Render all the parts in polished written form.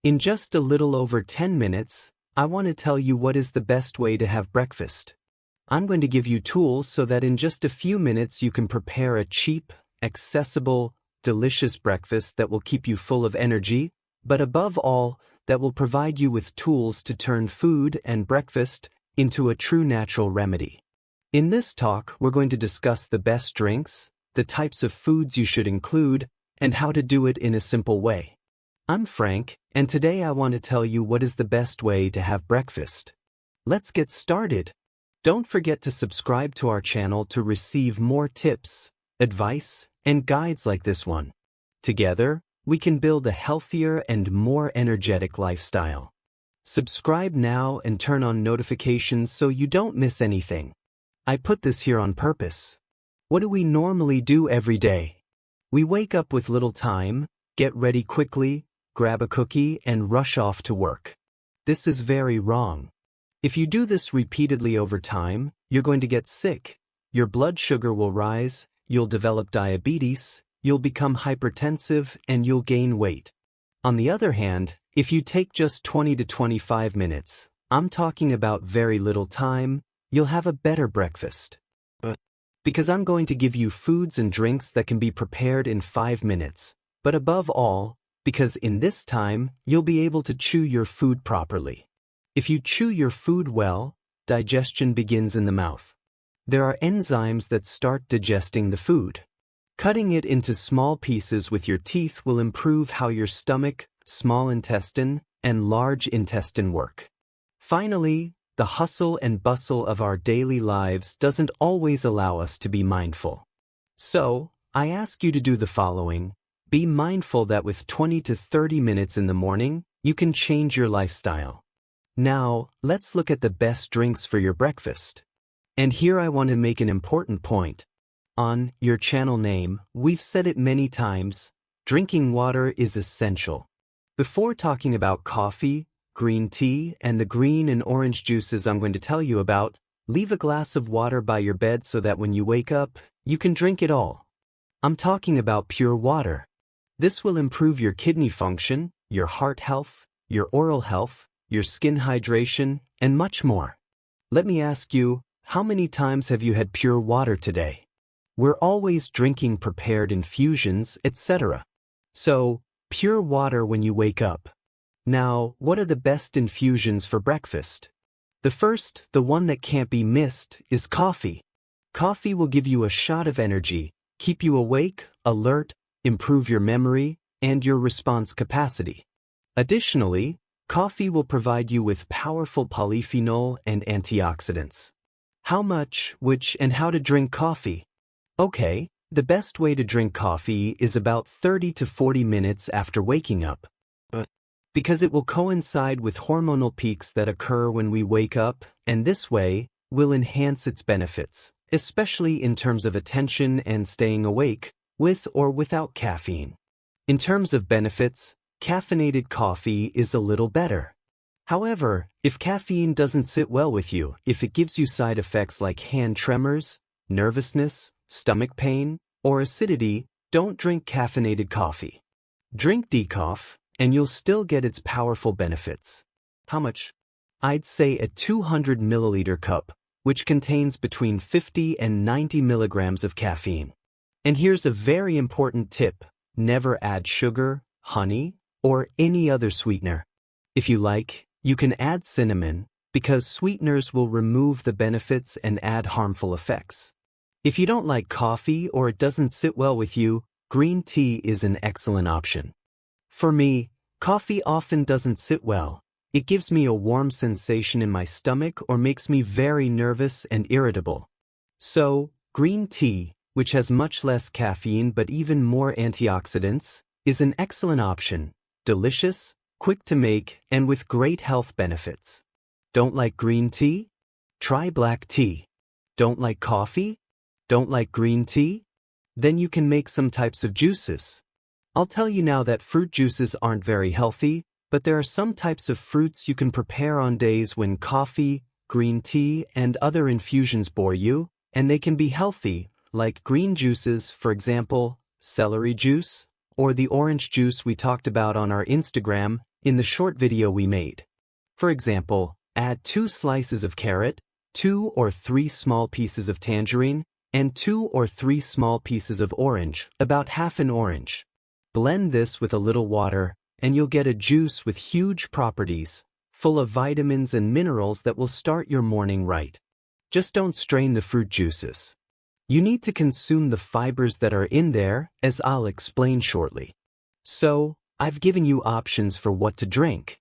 In just a little over 10 minutes, I want to tell you what is the best way to have breakfast. I'm going to give you tools so that in just a few minutes you can prepare a cheap, accessible, delicious breakfast that will keep you full of energy, but above all, that will provide you with tools to turn food and breakfast into a true natural remedy. In this talk, we're going to discuss the best drinks, the types of foods you should include, and how to do it in a simple way. I'm Frank, and today I want to tell you what is the best way to have breakfast. Let's get started. Don't forget to subscribe to our channel to receive more tips, advice, and guides like this one. Together, we can build a healthier and more energetic lifestyle. Subscribe now and turn on notifications so you don't miss anything. I put this here on purpose. What do we normally do every day? We wake up with little time, get ready quickly, grab a cookie, and rush off to work. This is very wrong. If you do this repeatedly over time, you're going to get sick. Your blood sugar will rise, you'll develop diabetes, you'll become hypertensive, and you'll gain weight. On the other hand, if you take just 20 to 25 minutes, I'm talking about very little time, you'll have a better breakfast. Because I'm going to give you foods and drinks that can be prepared in 5 minutes, but above all, because in this time, you'll be able to chew your food properly. If you chew your food well, digestion begins in the mouth. There are enzymes that start digesting the food. Cutting it into small pieces with your teeth will improve how your stomach, small intestine, and large intestine work. Finally, the hustle and bustle of our daily lives doesn't always allow us to be mindful. So, I ask you to do the following. Be mindful that with 20 to 30 minutes in the morning, you can change your lifestyle. Now, let's look at the best drinks for your breakfast. And here I want to make an important point. On your channel name, we've said it many times, drinking water is essential. Before talking about coffee, green tea, and the green and orange juices I'm going to tell you about, leave a glass of water by your bed so that when you wake up, you can drink it all. I'm talking about pure water. This will improve your kidney function, your heart health, your oral health, your skin hydration, and much more. Let me ask you, how many times have you had pure water today? We're always drinking prepared infusions, etc. So, pure water when you wake up. Now, what are the best infusions for breakfast? The first, the one that can't be missed, is coffee. Coffee will give you a shot of energy, keep you awake, alert, improve your memory, and your response capacity. Additionally, coffee will provide you with powerful polyphenol and antioxidants. How much, which, and how to drink coffee? Okay, the best way to drink coffee is about 30 to 40 minutes after waking up. Because it will coincide with hormonal peaks that occur when we wake up, and this way, will enhance its benefits, especially in terms of attention and staying awake, with or without caffeine. In terms of benefits, caffeinated coffee is a little better. However, if caffeine doesn't sit well with you, if it gives you side effects like hand tremors, nervousness, stomach pain, or acidity, don't drink caffeinated coffee. Drink decaf, and you'll still get its powerful benefits. How much? I'd say a 200 milliliter cup, which contains between 50 and 90 milligrams of caffeine. And here's a very important tip. Never add sugar, honey, or any other sweetener. If you like, you can add cinnamon, because sweeteners will remove the benefits and add harmful effects. If you don't like coffee or it doesn't sit well with you, green tea is an excellent option. For me, coffee often doesn't sit well. It gives me a warm sensation in my stomach or makes me very nervous and irritable. So, green tea, which has much less caffeine but even more antioxidants, is an excellent option, delicious, quick to make, and with great health benefits. Don't like green tea? Try black tea. Don't like coffee? Don't like green tea? Then you can make some types of juices. I'll tell you now that fruit juices aren't very healthy, but there are some types of fruits you can prepare on days when coffee, green tea, and other infusions bore you, and they can be healthy, like green juices, for example, celery juice, or the orange juice we talked about on our Instagram, in the short video we made. For example, add 2 slices of carrot, 2 or 3 small pieces of tangerine, and 2 or 3 small pieces of orange, about half an orange. Blend this with a little water, and you'll get a juice with huge properties, full of vitamins and minerals that will start your morning right. Just don't strain the fruit juices. You need to consume the fibers that are in there, as I'll explain shortly. So, I've given you options for what to drink.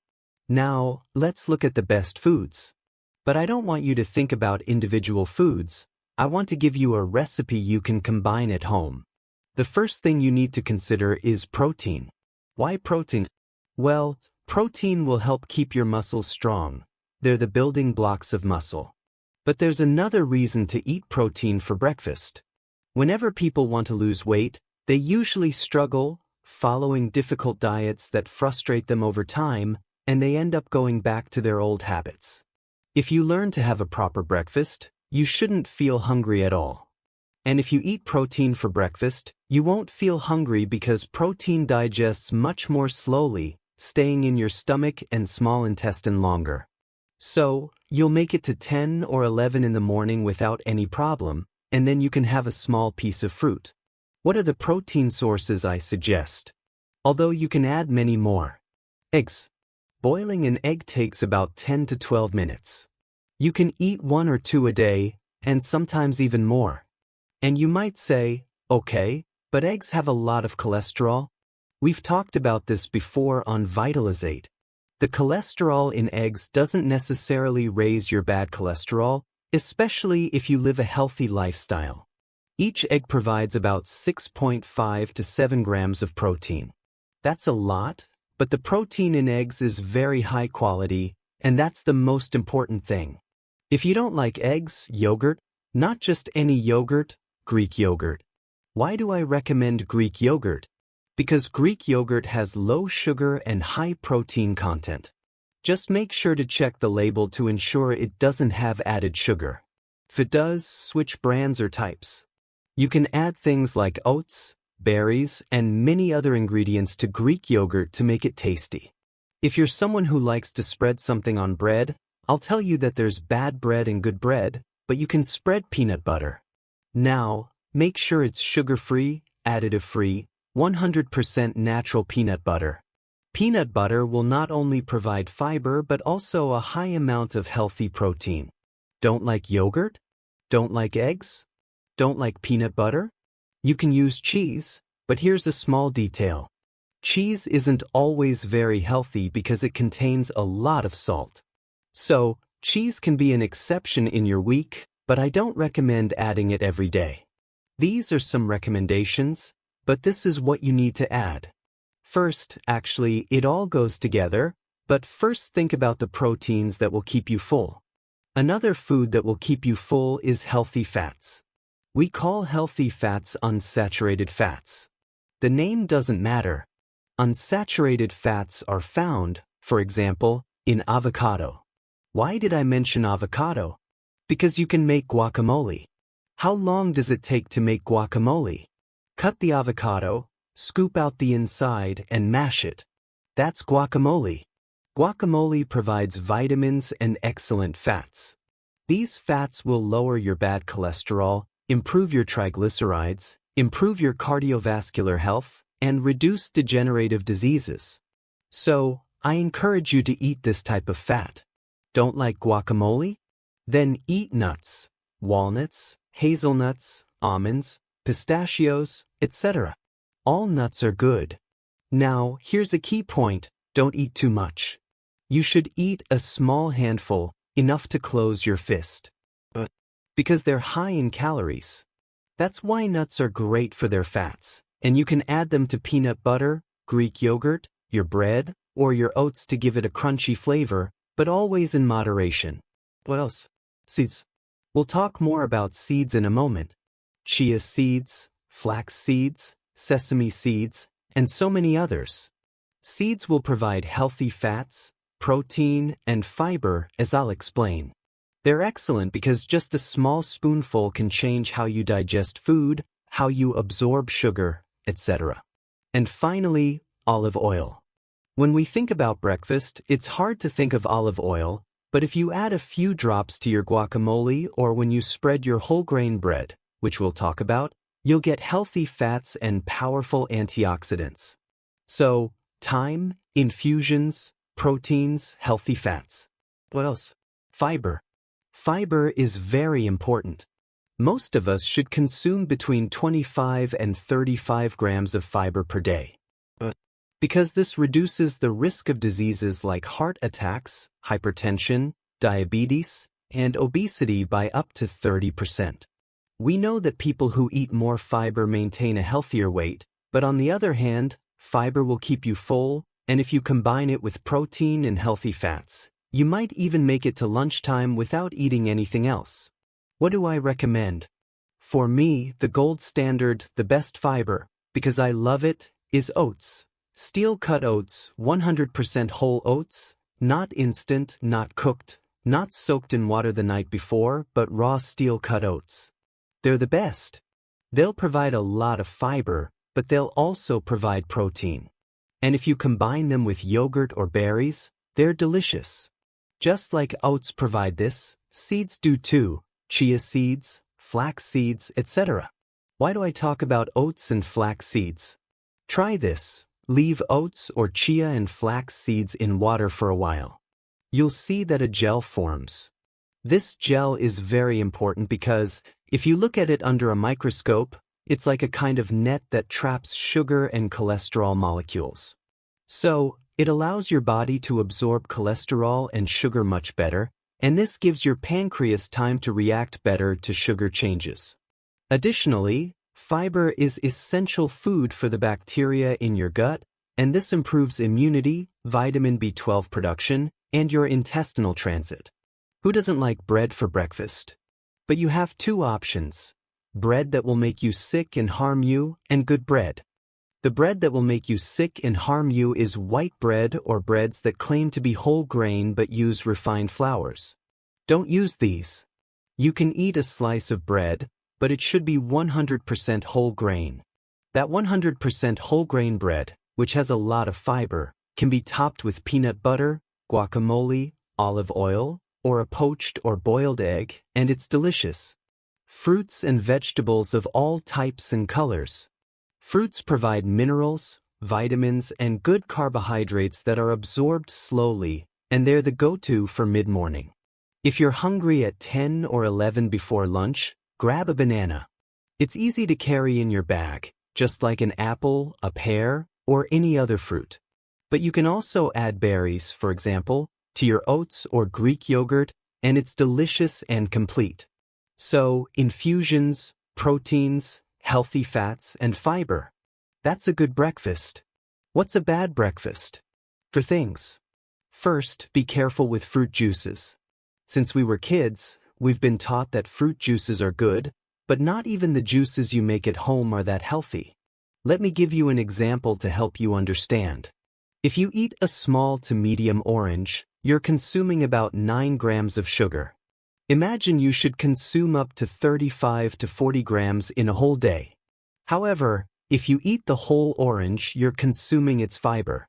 Now, let's look at the best foods. But I don't want you to think about individual foods. I want to give you a recipe you can combine at home. The first thing you need to consider is protein. Why protein? Well, protein will help keep your muscles strong. They're the building blocks of muscle. But there's another reason to eat protein for breakfast. Whenever people want to lose weight, they usually struggle, following difficult diets that frustrate them over time, and they end up going back to their old habits. If you learn to have a proper breakfast, you shouldn't feel hungry at all. And if you eat protein for breakfast, you won't feel hungry because protein digests much more slowly, staying in your stomach and small intestine longer. So, you'll make it to 10 or 11 in the morning without any problem, and then you can have a small piece of fruit. What are the protein sources I suggest? Although you can add many more. Eggs. Boiling an egg takes about 10 to 12 minutes. You can eat 1 or 2 a day, and sometimes even more. And you might say, okay, but eggs have a lot of cholesterol. We've talked about this before on Vitalizate. The cholesterol in eggs doesn't necessarily raise your bad cholesterol, especially if you live a healthy lifestyle. Each egg provides about 6.5 to 7 grams of protein. That's a lot, but the protein in eggs is very high quality, and that's the most important thing. If you don't like eggs, yogurt, not just any yogurt, Greek yogurt. Why do I recommend Greek yogurt? Because Greek yogurt has low sugar and high protein content. Just make sure to check the label to ensure it doesn't have added sugar. If it does, switch brands or types. You can add things like oats, berries, and many other ingredients to Greek yogurt to make it tasty. If you're someone who likes to spread something on bread, I'll tell you that there's bad bread and good bread, but you can spread peanut butter. Now, make sure it's sugar-free, additive-free, 100% natural peanut butter. Peanut butter will not only provide fiber but also a high amount of healthy protein. Don't like yogurt? Don't like eggs? Don't like peanut butter? You can use cheese, but here's a small detail. Cheese isn't always very healthy because it contains a lot of salt. So, cheese can be an exception in your week, but I don't recommend adding it every day. These are some recommendations, but this is what you need to add. First, actually, it all goes together, but first think about the proteins that will keep you full. Another food that will keep you full is healthy fats. We call healthy fats unsaturated fats. The name doesn't matter. Unsaturated fats are found, for example, in avocado. Why did I mention avocado? Because you can make guacamole. How long does it take to make guacamole? Cut the avocado, scoop out the inside, and mash it. That's guacamole. Guacamole provides vitamins and excellent fats. These fats will lower your bad cholesterol, improve your triglycerides, improve your cardiovascular health, and reduce degenerative diseases. So, I encourage you to eat this type of fat. Don't like guacamole? Then eat nuts, walnuts, hazelnuts, almonds, pistachios, etc. All nuts are good. Now, here's a key point, don't eat too much. You should eat a small handful, enough to close your fist. Because they're high in calories. That's why nuts are great for their fats, and you can add them to peanut butter, Greek yogurt, your bread, or your oats to give it a crunchy flavor, but always in moderation. What else? Seeds. We'll talk more about seeds in a moment. Chia seeds, flax seeds, sesame seeds, and so many others. Seeds will provide healthy fats, protein, and fiber, as I'll explain. They're excellent because just a small spoonful can change how you digest food, how you absorb sugar, etc. And finally, olive oil. When we think about breakfast, it's hard to think of olive oil, but if you add a few drops to your guacamole or when you spread your whole grain bread, which we'll talk about, you'll get healthy fats and powerful antioxidants. So, thyme, infusions, proteins, healthy fats. What else? Fiber. Fiber is very important. Most of us should consume between 25 and 35 grams of fiber per day. Because this reduces the risk of diseases like heart attacks, hypertension, diabetes, and obesity by up to 30%. We know that people who eat more fiber maintain a healthier weight, but on the other hand, fiber will keep you full, and if you combine it with protein and healthy fats, you might even make it to lunchtime without eating anything else. What do I recommend? For me, the gold standard, the best fiber, because I love it, is oats. Steel-cut oats, 100% whole oats, not instant, not cooked, not soaked in water the night before, but raw steel-cut oats. They're the best. They'll provide a lot of fiber, but they'll also provide protein. And if you combine them with yogurt or berries, they're delicious. Just like oats provide this, seeds do too, chia seeds, flax seeds, etc. Why do I talk about oats and flax seeds? Try this. Leave oats or chia and flax seeds in water for a while. You'll see that a gel forms. This gel is very important because, if you look at it under a microscope, it's like a kind of net that traps sugar and cholesterol molecules. So, it allows your body to absorb cholesterol and sugar much better, and this gives your pancreas time to react better to sugar changes. Additionally, fiber is essential food for the bacteria in your gut, and this improves immunity, vitamin B12 production, and your intestinal transit. Who doesn't like bread for breakfast? But you have two options: bread that will make you sick and harm you, and good bread. The bread that will make you sick and harm you is white bread or breads that claim to be whole grain but use refined flours. Don't use these. You can eat a slice of bread, but it should be 100% whole grain. That 100% whole grain bread, which has a lot of fiber, can be topped with peanut butter, guacamole, olive oil, or a poached or boiled egg, and it's delicious. Fruits and vegetables of all types and colors. Fruits provide minerals, vitamins, and good carbohydrates that are absorbed slowly, and they're the go-to for mid-morning. If you're hungry at 10 or 11 before lunch, grab a banana. It's easy to carry in your bag, just like an apple, a pear, or any other fruit. But you can also add berries, for example, to your oats or Greek yogurt, and it's delicious and complete. So, infusions, proteins, healthy fats, and fiber. That's a good breakfast. What's a bad breakfast? For things. First, be careful with fruit juices. Since we were kids, we've been taught that fruit juices are good, but not even the juices you make at home are that healthy. Let me give you an example to help you understand. If you eat a small to medium orange, you're consuming about 9 grams of sugar. Imagine you should consume up to 35 to 40 grams in a whole day. However, if you eat the whole orange, you're consuming its fiber.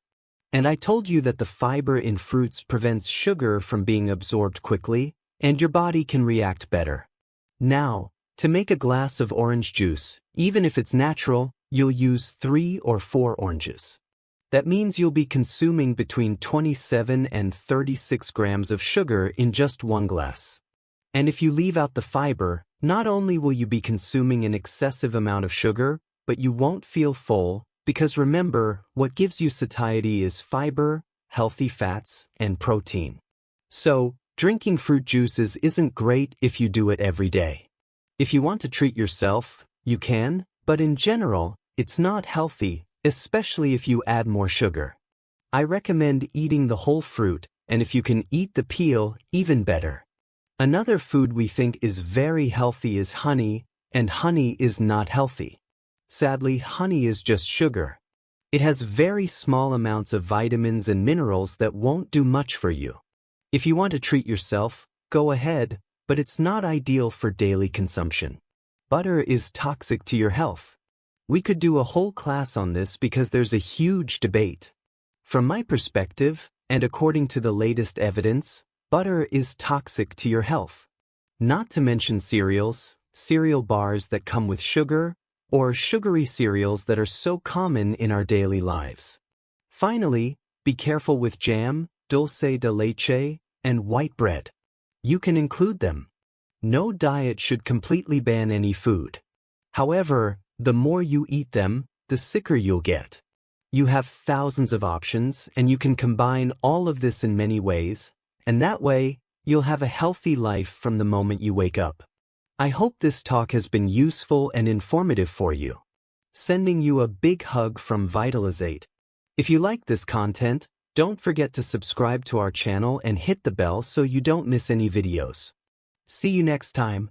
And I told you that the fiber in fruits prevents sugar from being absorbed quickly, and your body can react better. Now, to make a glass of orange juice, even if it's natural, you'll use 3 or 4 oranges. That means you'll be consuming between 27 and 36 grams of sugar in just one glass. And if you leave out the fiber, not only will you be consuming an excessive amount of sugar, but you won't feel full, because remember, what gives you satiety is fiber, healthy fats, and protein. So, drinking fruit juices isn't great if you do it every day. If you want to treat yourself, you can, but in general, it's not healthy, especially if you add more sugar. I recommend eating the whole fruit, and if you can eat the peel, even better. Another food we think is very healthy is honey, and honey is not healthy. Sadly, honey is just sugar. It has very small amounts of vitamins and minerals that won't do much for you. If you want to treat yourself, go ahead, but it's not ideal for daily consumption. Butter is toxic to your health. We could do a whole class on this because there's a huge debate. From my perspective, and according to the latest evidence, butter is toxic to your health. Not to mention cereal bars that come with sugar, or sugary cereals that are so common in our daily lives. Finally, be careful with jam, dulce de leche, and white bread. You can include them. No diet should completely ban any food. However, the more you eat them, the sicker you'll get. You have thousands of options, and you can combine all of this in many ways, and that way, you'll have a healthy life from the moment you wake up. I hope this talk has been useful and informative for you. Sending you a big hug from Vitalizate. If you like this content, don't forget to subscribe to our channel and hit the bell so you don't miss any videos. See you next time.